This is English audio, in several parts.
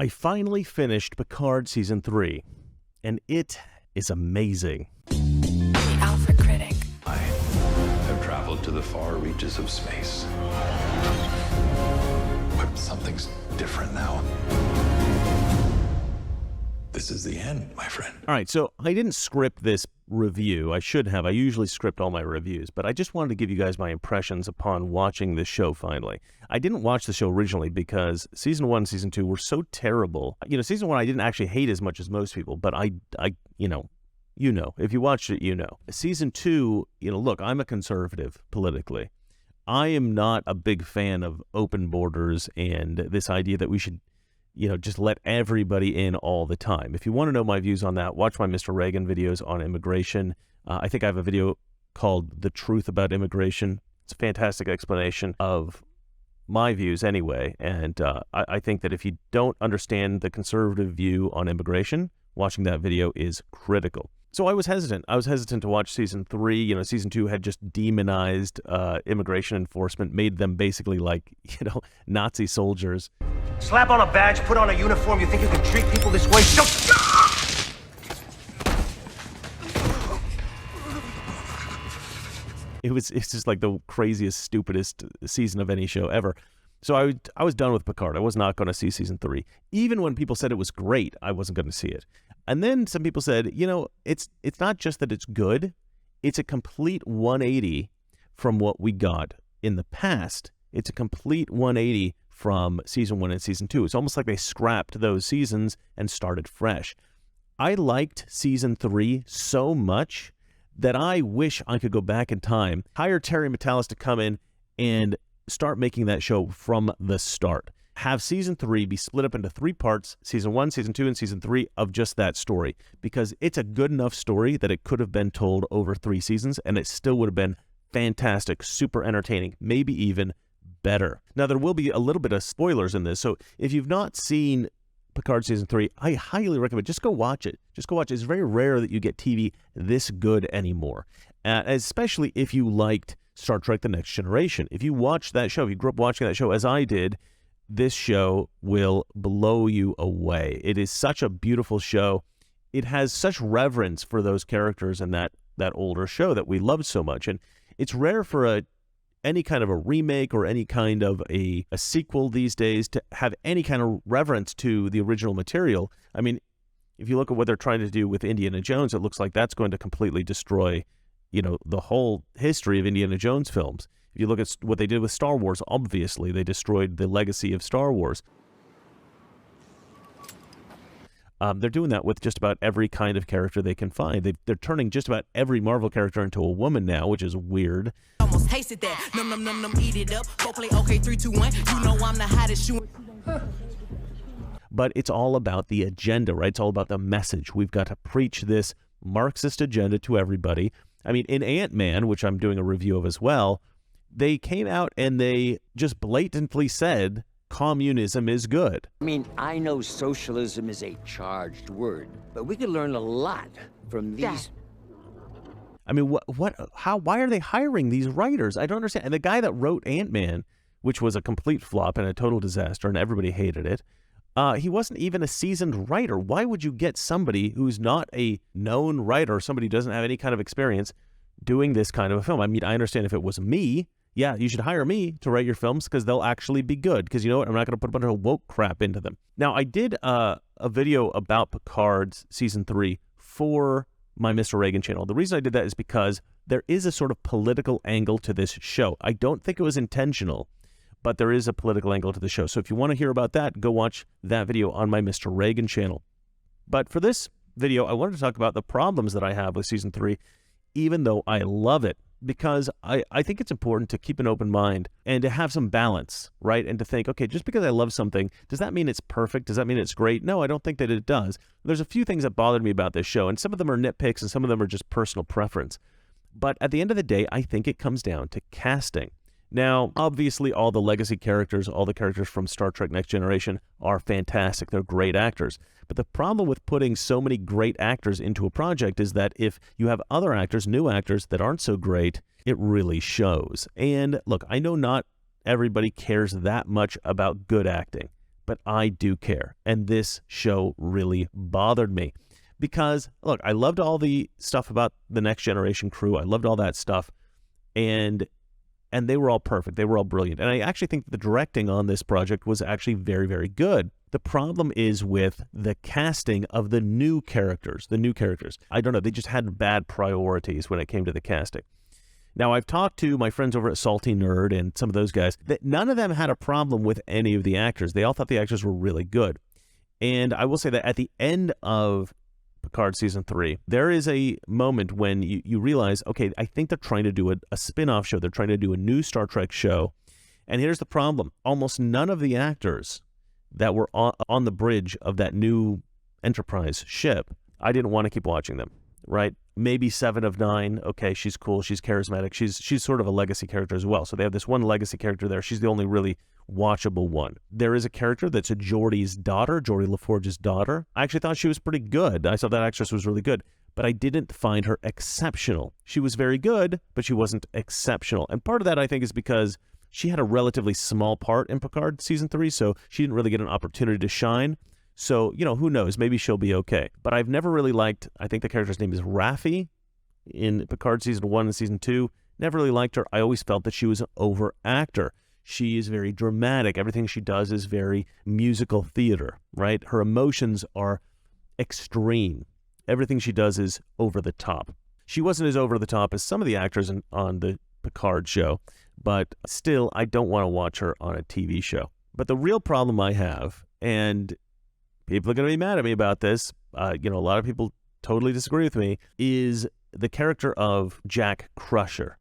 I finally finished Picard Season 3, and it is amazing. Alpha Critic. I have traveled to the far reaches of space. But something's different now. This is the end, my friend. All right, so I didn't script this review. I should have. I usually script all my reviews, but I just wanted to give you guys my impressions upon watching this show finally. I didn't watch the show originally because Season 1 and Season 2 were so terrible. Season 1 I didn't actually hate as much as most people, but I if you watched it, you know. Season 2, look, I'm a conservative politically. I am not a big fan of open borders and this idea that we should just let everybody in all the time. If you want to know my views on that, watch my Mr. Reagan videos on immigration. I think I have a video called The Truth About Immigration. It's a fantastic explanation of my views anyway. And I think that if you don't understand the conservative view on immigration, watching that video is critical. So I was hesitant. I was hesitant to watch Season 3. Season 2 had just demonized immigration enforcement, made them basically like, Nazi soldiers. Slap on a badge, put on a uniform, you think you can treat people this way? It's just like the craziest, stupidest season of any show ever. So I was done with Picard. I was not going to see Season 3. Even when people said it was great, I wasn't going to see it. And then some people said, it's not just that it's good, it's a complete 180 from what we got in the past. It's a complete 180 from Season 1 and Season 2. It's almost like they scrapped those seasons and started fresh. I liked Season 3 so much that I wish I could go back in time, hire Terry Matalas to come in and start making that show from the start. Have Season 3 be split up into 3 parts, Season 1, Season 2, and Season 3 of just that story, because it's a good enough story that it could have been told over 3 seasons, and it still would have been fantastic, super entertaining, maybe even better. Now, there will be a little bit of spoilers in this, so if you've not seen Picard Season 3, I highly recommend just go watch it. Just go watch it. It's very rare that you get TV this good anymore, especially if you liked Star Trek The Next Generation. If you watched that show, if you grew up watching that show as I did, this show will blow you away. It is such a beautiful show. It has such reverence for those characters in that older show that we loved so much. And it's rare for any kind of a remake or any kind of a sequel these days to have any kind of reverence to the original material. I mean, if you look at what they're trying to do with Indiana Jones, it looks like that's going to completely destroy, the whole history of Indiana Jones films. If you look at what they did with Star Wars, obviously they destroyed the legacy of Star Wars. They're doing that with just about every kind of character they can find. They're turning just about every Marvel character into a woman now, which is weird. Almost tasted that. Num num num num, eat it up. Go play okay, 3, 2, 1. You know I'm the hottest shoe. But it's all about the agenda, right? It's all about the message. We've got to preach this Marxist agenda to everybody. I mean, in Ant-Man, which I'm doing a review of as well, they came out and they just blatantly said communism is good. I mean, I know socialism is a charged word, but we could learn a lot from these. I mean, why are they hiring these writers? I don't understand. And the guy that wrote Ant-Man, which was a complete flop and a total disaster, and everybody hated it, he wasn't even a seasoned writer. Why would you get somebody who's not a known writer, somebody who doesn't have any kind of experience doing this kind of a film? I mean, I understand if it was me, yeah, you should hire me to write your films because they'll actually be good. Because you know what? I'm not going to put a bunch of woke crap into them. Now, I did a video about Picard's Season 3 for my Mr. Reagan channel. The reason I did that is because there is a sort of political angle to this show. I don't think it was intentional, but there is a political angle to the show. So if you want to hear about that, go watch that video on my Mr. Reagan channel. But for this video, I wanted to talk about the problems that I have with Season 3, even though I love it, because I think it's important to keep an open mind and to have some balance, right? And to think, okay, just because I love something, does that mean it's perfect? Does that mean it's great? No, I don't think that it does. There's a few things that bothered me about this show, and some of them are nitpicks and some of them are just personal preference. But at the end of the day, I think it comes down to casting. Now, obviously, all the legacy characters, all the characters from Star Trek Next Generation are fantastic. They're great actors. But the problem with putting so many great actors into a project is that if you have other actors, new actors, that aren't so great, it really shows. And look, I know not everybody cares that much about good acting, but I do care. And this show really bothered me because, look, I loved all the stuff about the Next Generation crew. I loved all that stuff. And they were all perfect. They were all brilliant. And I actually think the directing on this project was actually very, very good. The problem is with the casting of the new characters. I don't know. They just had bad priorities when it came to the casting. Now, I've talked to my friends over at Salty Nerd and some of those guys that none of them had a problem with any of the actors. They all thought the actors were really good. And I will say that at the end of Picard Season 3, there is a moment when you realize, okay, I think they're trying to do a spin-off show. They're trying to do a new Star Trek show. And here's the problem. Almost none of the actors that were on the bridge of that new Enterprise ship, I didn't want to keep watching them, right? Maybe 7 of 9. Okay, she's cool. She's charismatic. She's sort of a legacy character as well. So they have this one legacy character there. She's the only really watchable one. There is a character that's a Geordi's daughter, Geordi LaForge's daughter. I actually thought she was pretty good. I thought that actress was really good, but I didn't find her exceptional. She was very good, but she wasn't exceptional. And part of that, I think, is because she had a relatively small part in Picard Season 3, so she didn't really get an opportunity to shine. So, who knows? Maybe she'll be okay. But I've never really liked, I think the character's name is Raffi in Picard Season 1 and Season 2. Never really liked her. I always felt that she was an over-actor. She is very dramatic. Everything she does is very musical theater, right? Her emotions are extreme. Everything she does is over the top. She wasn't as over the top as some of the actors on the Picard show, but still, I don't want to watch her on a TV show. But the real problem I have, and people are going to be mad at me about this, a lot of people totally disagree with me, is the character of Jack Crusher.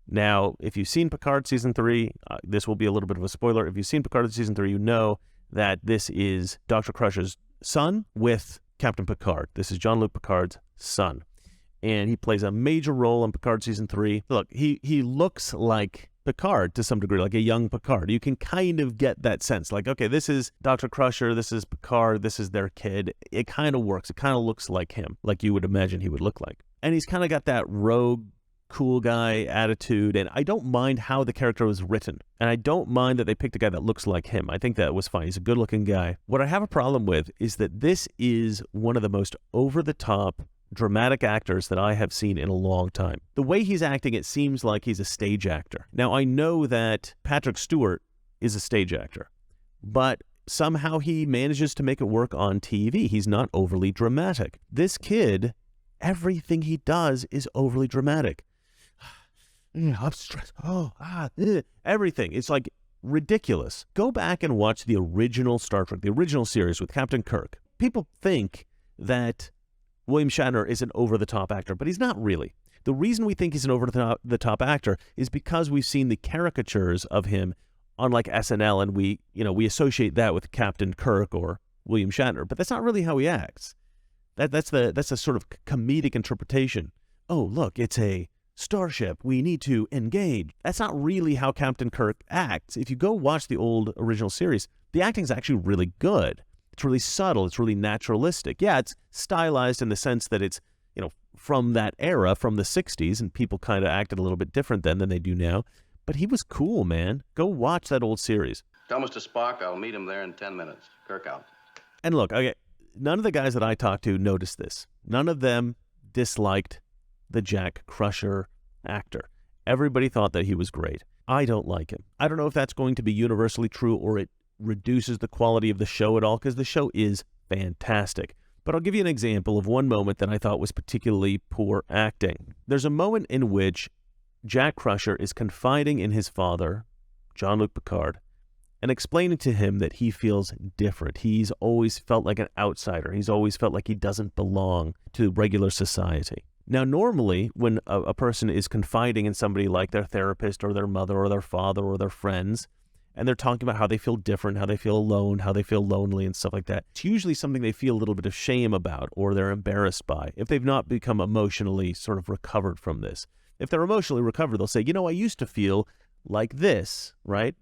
Now, if you've seen Picard Season 3, this will be a little bit of a spoiler. If you've seen Picard Season 3, you know that this is Dr. Crusher's son with Captain Picard. This is Jean-Luc Picard's son. And he plays a major role in Picard Season 3. Look, he looks like Picard to some degree, like a young Picard. You can kind of get that sense. Like, okay, this is Dr. Crusher, this is Picard, this is their kid. It kind of works. It kind of looks like him, like you would imagine he would look like. And he's kind of got that rogue, cool guy attitude, and I don't mind how the character was written, and I don't mind that they picked a guy that looks like him. I think that was fine. He's a good-looking guy. What I have a problem with is that this is one of the most over-the-top dramatic actors that I have seen in a long time. The way he's acting, it seems like he's a stage actor. Now, I know that Patrick Stewart is a stage actor, but somehow he manages to make it work on TV. He's not overly dramatic. This kid, everything he does is overly dramatic. I'm stressed. Everything. It's like ridiculous. Go back and watch the original Star Trek, the original series with Captain Kirk. People think that William Shatner is an over-the-top actor, but he's not really. The reason we think he's an over-the-top actor is because we've seen the caricatures of him on like SNL, and we associate that with Captain Kirk or William Shatner, but that's not really how he acts. That's a sort of comedic interpretation. Oh, look, it's a starship. We need to engage. That's not really how Captain Kirk acts. If you go watch the old original series, the acting is actually really good. It's really subtle. It's really naturalistic. Yeah, it's stylized in the sense that it's, from that era, from the 60s, and people kind of acted a little bit different then than they do now. But he was cool, man. Go watch that old series. Tell Mr. Spock I'll meet him there in 10 minutes. Kirk out. And look, okay, none of the guys that I talked to noticed this. None of them disliked the Jack Crusher actor. Everybody thought that he was great. I don't like him. I don't know if that's going to be universally true or it reduces the quality of the show at all, because the show is fantastic. But I'll give you an example of one moment that I thought was particularly poor acting. There's a moment in which Jack Crusher is confiding in his father, Jean-Luc Picard, and explaining to him that he feels different. He's always felt like an outsider. He's always felt like he doesn't belong to regular society. Now, normally, when a person is confiding in somebody like their therapist or their mother or their father or their friends, and they're talking about how they feel different, how they feel alone, how they feel lonely and stuff like that, it's usually something they feel a little bit of shame about or they're embarrassed by if they've not become emotionally sort of recovered from this. If they're emotionally recovered, they'll say, I used to feel like this, right?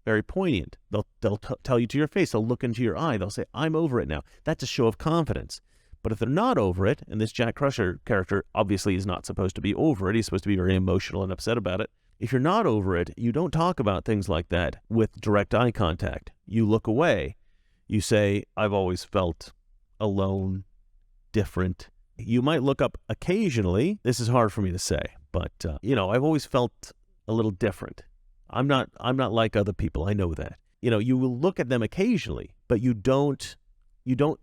Very poignant. They'll tell you to your face. They'll look into your eye. They'll say, I'm over it now. That's a show of confidence. But if they're not over it, and this Jack Crusher character obviously is not supposed to be over it, he's supposed to be very emotional and upset about it. If you're not over it, you don't talk about things like that with direct eye contact. You look away. You say, I've always felt alone, different. You might look up occasionally. This is hard for me to say, but, I've always felt a little different. I'm not like other people. I know that. You will look at them occasionally, but you don't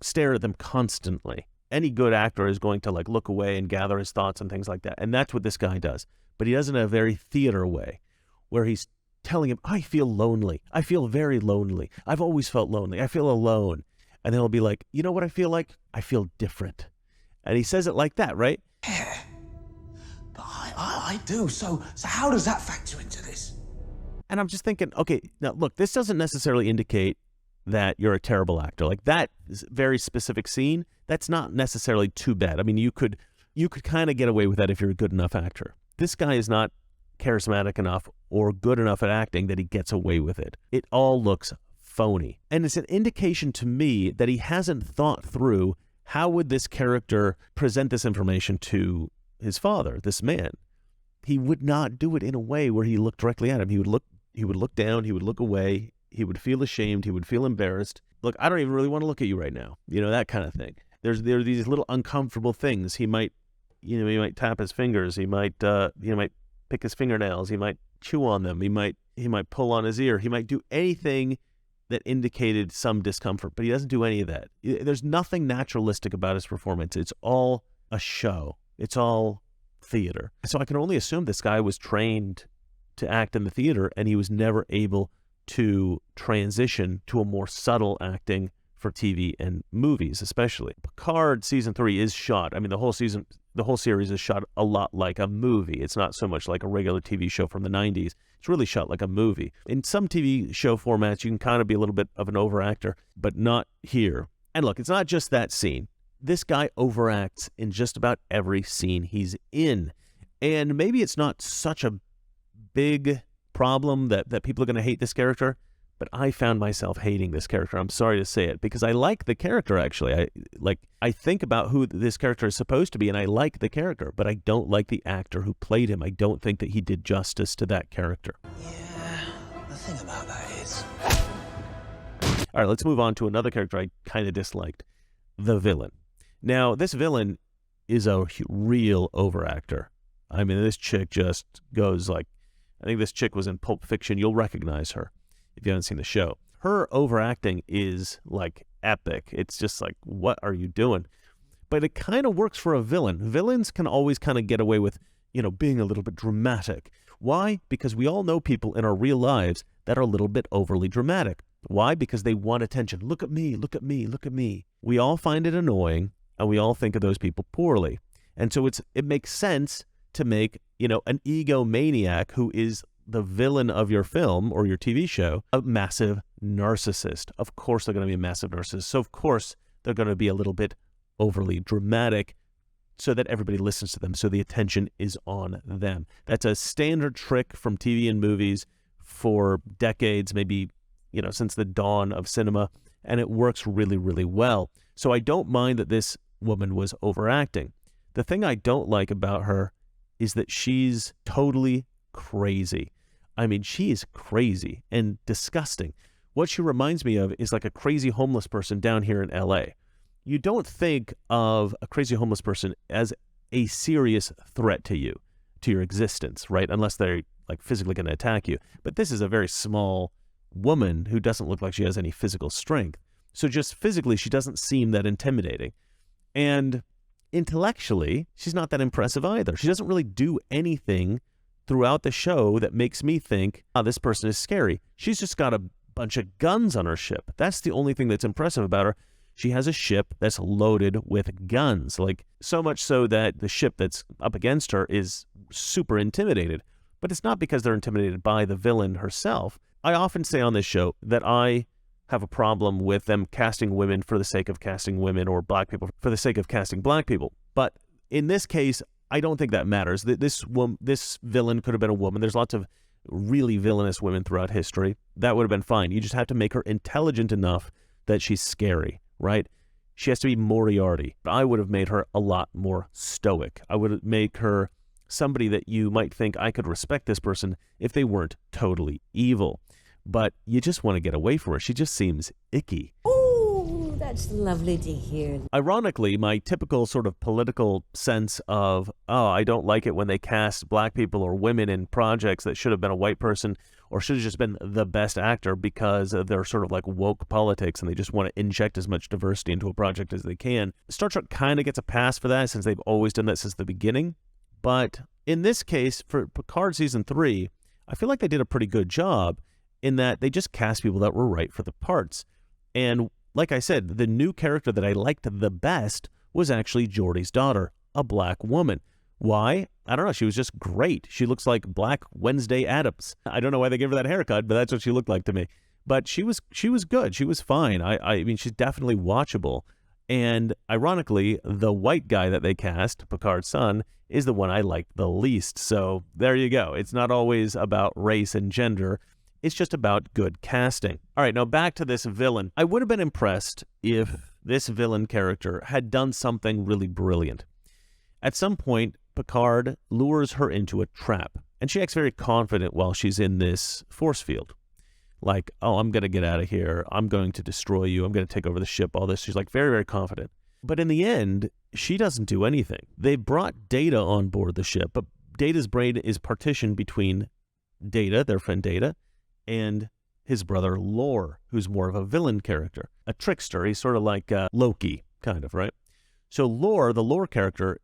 stare at them constantly. Any good actor is going to look away and gather his thoughts and things like that. And that's what this guy does. But he does it in a very theater way where he's telling him, I feel lonely. I feel very lonely. I've always felt lonely. I feel alone. And then he'll be like, you know what I feel like? I feel different. And he says it like that, right? Yeah, but I do. So how does that factor into this? And I'm just thinking, okay, now look, this doesn't necessarily indicate that you're a terrible actor. Like that very specific scene, that's not necessarily too bad. I mean, you could kind of get away with that if you're a good enough actor. This guy is not charismatic enough or good enough at acting that he gets away with it. It all looks phony. And it's an indication to me that he hasn't thought through how would this character present this information to his father, this man. He would not do it in a way where he looked directly at him. He would look down, he would look away, he would feel ashamed, he would feel embarrassed. Look, I don't even really want to look at you right now. That kind of thing. There are these little uncomfortable things. He might tap his fingers. He might pick his fingernails. He might chew on them. He might pull on his ear. He might do anything that indicated some discomfort, but he doesn't do any of that. There's nothing naturalistic about his performance. It's all a show. It's all theater. So I can only assume this guy was trained to act in the theater, and he was never able to transition to a more subtle acting for TV and movies, especially. Picard season 3 is shot. I mean, the whole series is shot a lot like a movie. It's not so much like a regular TV show from the 90s. It's really shot like a movie. In some TV show formats, you can kind of be a little bit of an overactor, but not here. And look, it's not just that scene. This guy overacts in just about every scene he's in. And maybe it's not such a big problem that people are going to hate this character, but I found myself hating this character. I'm sorry to say it, because I like the character, actually. I think about who this character is supposed to be, and I like the character, but I don't like the actor who played him. I don't think that he did justice to that character. Yeah, the thing about that is... All right, let's move on to another character I kind of disliked, the villain. Now, this villain is a real overactor. I mean, this chick just goes like... I think this chick was in Pulp Fiction. You'll recognize her if you haven't seen the show. Her overacting is epic. It's just what are you doing? But it kind of works for a villain. Villains can always kind of get away with, being a little bit dramatic. Why? Because we all know people in our real lives that are a little bit overly dramatic. Why? Because they want attention. Look at me, look at me, look at me. We all find it annoying, and we all think of those people poorly. And so it makes sense to make, an egomaniac who is the villain of your film or your TV show, a massive narcissist. Of course they're going to be a massive narcissist. So of course they're going to be a little bit overly dramatic so that everybody listens to them, so the attention is on them. That's a standard trick from TV and movies for decades, maybe, since the dawn of cinema, and it works really, really well. So I don't mind that this woman was overacting. The thing I don't like about her is that she's totally crazy. I mean, she is crazy and disgusting. What she reminds me of is like a crazy homeless person down here in LA. You don't think of a crazy homeless person as a serious threat to you, to your existence, right? Unless they're physically going to attack you. But this is a very small woman who doesn't look like she has any physical strength. So just physically, she doesn't seem that intimidating. And intellectually, she's not that impressive either. She doesn't really do anything throughout the show that makes me think, this person is scary. She's just got a bunch of guns on her ship. That's the only thing that's impressive about her. She has a ship that's loaded with guns, so much so that the ship that's up against her is super intimidated. But it's not because they're intimidated by the villain herself. I often say on this show that I have a problem with them casting women for the sake of casting women, or black people for the sake of casting black people. But in this case, I don't think that matters. This villain could have been a woman. There's lots of really villainous women throughout history. That would have been fine. You just have to make her intelligent enough that she's scary, right? She has to be Moriarty. I would have made her a lot more stoic. I would make her somebody that you might think, I could respect this person if they weren't totally evil. But you just want to get away from her. She just seems icky. Ooh, That's lovely to hear. Ironically, my typical sort of political sense of, oh, I don't like it when they cast black people or women in projects that should have been a white person or should have just been the best actor because they're sort of like woke politics and they just want to inject as much diversity into a project as they can. Star Trek kind of gets a pass for that since they've always done that since the beginning. But in this case, for Picard Season 3, I feel like they did a pretty good job in that they just cast people that were right for the parts. And like I said, the new character that I liked the best was actually Geordi's daughter, a black woman. Why? I don't know. She was just great. She looks like Black Wednesday Addams. I don't know why they gave her that haircut, but that's what she looked like to me. But she was good. She was fine. I mean, she's definitely watchable. And ironically, the white guy that they cast, Picard's son, is the one I liked the least. So there you go. It's not always about race and gender. It's just about good casting. All right, now back to this villain. I would have been impressed if this villain character had done something really brilliant. At some point, Picard lures her into a trap, and she acts very confident while she's in this force field. Like, oh, I'm going to get out of here. I'm going to destroy you. I'm going to take over the ship, all this. She's like very, very confident. But in the end, she doesn't do anything. They brought Data on board the ship, but Data's brain is partitioned between Data, their friend Data, and his brother Lore, who's more of a villain character, a trickster. He's sort of like Loki, kind of, right? So Lore, the Lore character,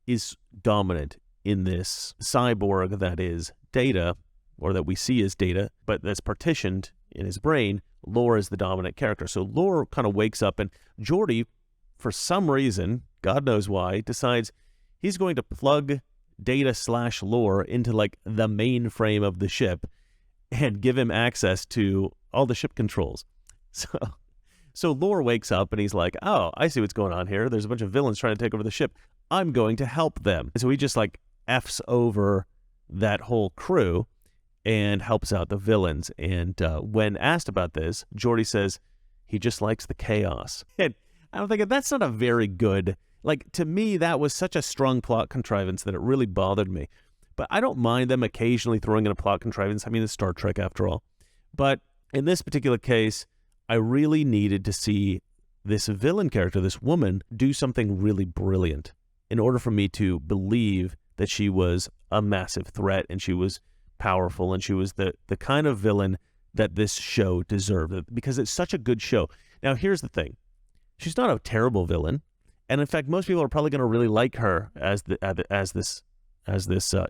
is dominant in this cyborg that is Data, or that we see as Data, but that's partitioned in his brain. Lore is the dominant character. So Lore kind of wakes up, and Geordi, for some reason, God knows why, decides he's going to plug Data/Lore into like the mainframe of the ship and give him access to all the ship controls. So Lore wakes up and he's like, oh, I see what's going on here. There's a bunch of villains trying to take over the ship. I'm going to help them. And so he just like F's over that whole crew and helps out the villains. And when asked about this, Geordi says he just likes the chaos. And I'm thinking that's not a very good, like, to me, that was such a strong plot contrivance that it really bothered me. But I don't mind them occasionally throwing in a plot contrivance. I mean, it's Star Trek after all. But in this particular case, I really needed to see this villain character, this woman, do something really brilliant in order for me to believe that she was a massive threat and she was powerful and she was the kind of villain that this show deserved, because it's such a good show. Now, here's the thing. She's not a terrible villain. And in fact, most people are probably going to really like her as this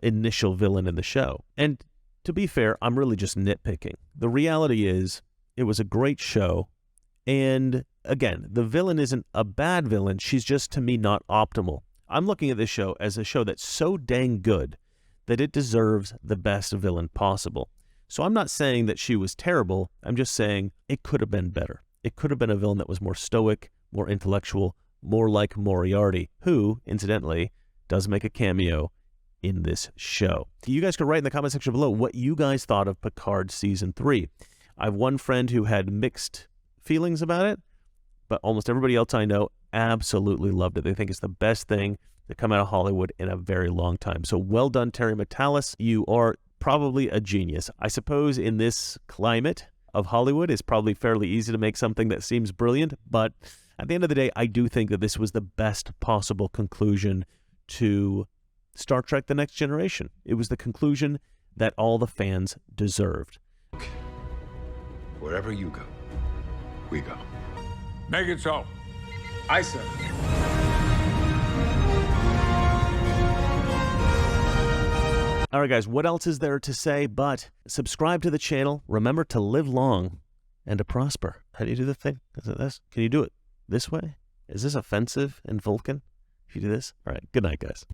initial villain in the show. And to be fair, I'm really just nitpicking. The reality is it was a great show. And again, the villain isn't a bad villain. She's just, to me, not optimal. I'm looking at this show as a show that's so dang good that it deserves the best villain possible. So I'm not saying that she was terrible. I'm just saying it could have been better. It could have been a villain that was more stoic, more intellectual, more like Moriarty, who, incidentally, does make a cameo in this show. You guys could write in the comment section below what you guys thought of Picard Season 3. I have one friend who had mixed feelings about it, but almost everybody else I know absolutely loved it. They think it's the best thing to come out of Hollywood in a very long time. So well done, Terry Matalas. You are probably a genius. I suppose in this climate of Hollywood, it's probably fairly easy to make something that seems brilliant, but at the end of the day, I do think that this was the best possible conclusion to Star Trek The Next Generation. It was the conclusion that all the fans deserved. Wherever you go, we go. Make it so. Aye, sir. All right, guys, what else is there to say but subscribe to the channel. Remember to live long and to prosper. How do you do the thing? Is it this? Can you do it this way? Is this offensive in Vulcan if you do this? All right, good night, guys.